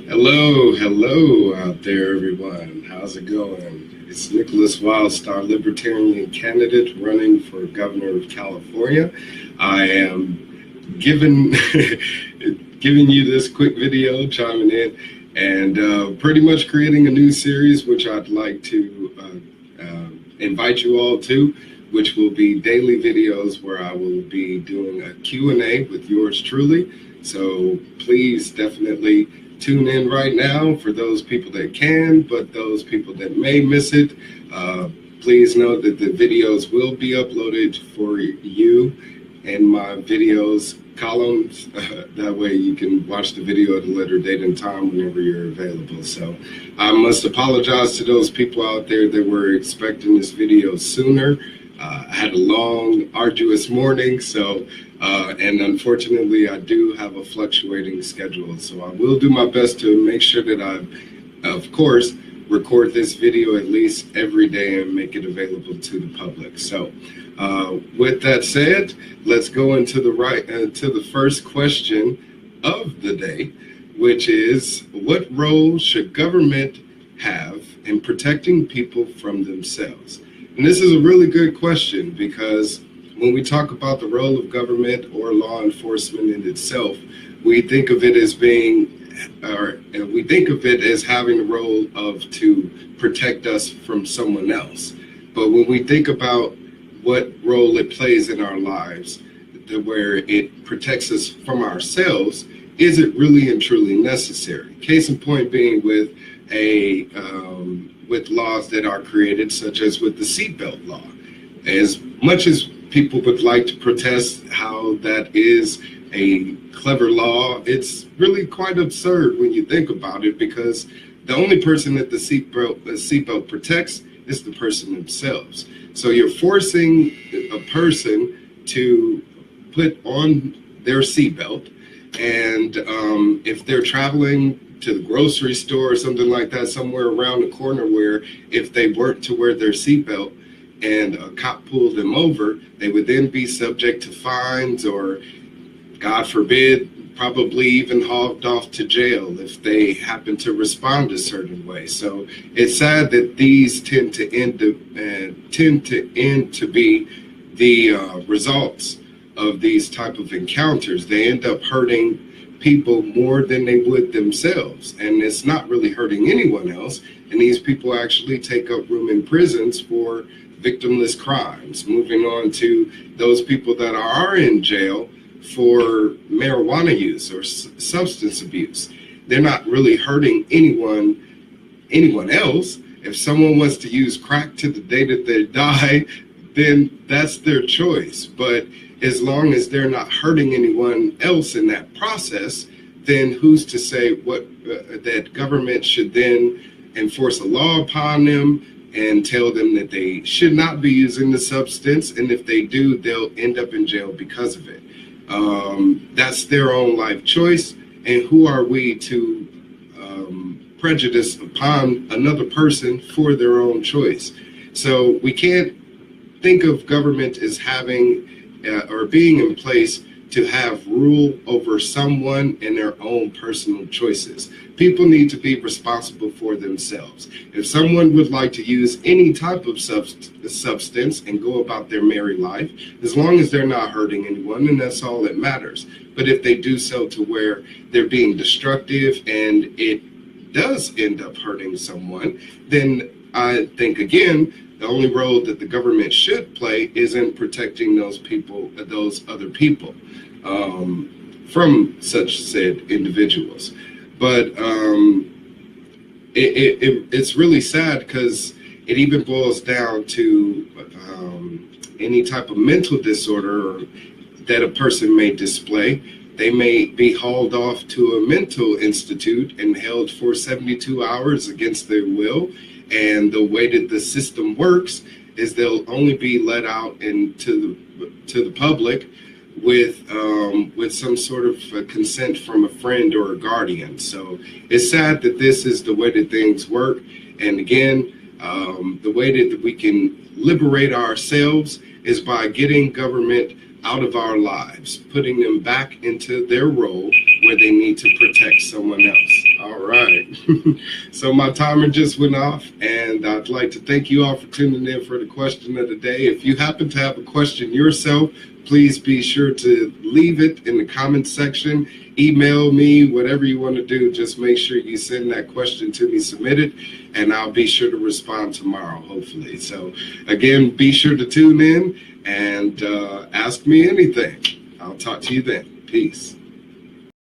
Hello out there, everyone. How's it going? It's Nicholas Wildstar, Libertarian candidate running for governor of California. I am giving you this quick video, chiming in, and pretty much creating a new series, which I'd like to invite you all to, which will be daily videos where I will be doing a Q&A with yours truly. So please definitely tune in right now for those people that can, but those people that may miss it, please know that the videos will be uploaded for you in my videos columns. That way you can watch the video at a later date and time whenever you're available. So I must apologize to those people out there that were expecting this video sooner. I had a long, arduous morning, so and unfortunately I do have a fluctuating schedule, so I will do my best to make sure that I, of course, record this video at least every day and make it available to the public. So with that said, let's go into the first question of the day, which is, what role should government have in protecting people from themselves? And this is a really good question, because when we talk about the role of government or law enforcement in itself, we think of it as having the role of to protect us from someone else. But when we think about what role it plays in our lives, where it protects us from ourselves, is it really and truly necessary? Case in point being with with laws that are created, such as with the seatbelt law. As much as people would like to protest how that is a clever law, it's really quite absurd when you think about it, because the only person that the seatbelt protects is the person themselves. So you're forcing a person to put on their seatbelt, and if they're traveling to the grocery store or something like that, somewhere around the corner, where if they weren't to wear their seatbelt and a cop pulled them over, they would then be subject to fines, or, God forbid, probably even hauled off to jail if they happen to respond a certain way. So it's sad that these tend to end to be the results of these type of encounters. They end up hurting people more than they would themselves, and it's not really hurting anyone else. And these people actually take up room in prisons for victimless crimes. Moving on to those people that are in jail for marijuana use or substance abuse, they're not really hurting anyone else. If someone wants to use crack to the day that they die, then that's their choice. But as long as they're not hurting anyone else in that process, then who's to say that government should then enforce a law upon them and tell them that they should not be using the substance, and if they do, they'll end up in jail because of it. That's their own life choice, and who are we to prejudice upon another person for their own choice? So we can't think of government as having or being in place to have rule over someone and their own personal choices. People need to be responsible for themselves. If someone would like to use any type of substance and go about their merry life, as long as they're not hurting anyone, and that's all that matters. But if they do so to where they're being destructive and it does end up hurting someone, then I think, again, the only role that the government should play is in protecting those other people from such said individuals. But it's really sad, because it even boils down to any type of mental disorder that a person may display. They may be hauled off to a mental institute and held for 72 hours against their will. And the way that the system works is they'll only be let out to the public with some sort of consent from a friend or a guardian. So it's sad that this is the way that things work. And again, the way that we can liberate ourselves is by getting government out of our lives, putting them back into their role where they need to protect someone else. All right. So my timer just went off, and I'd like to thank you all for tuning in for the question of the day. If you happen to have a question yourself, please be sure to leave it in the comment section. Email me, whatever you want to do. Just make sure you send that question to me, submit it, and I'll be sure to respond tomorrow, hopefully. So again, be sure to tune in and ask me anything. I'll talk to you then. Peace.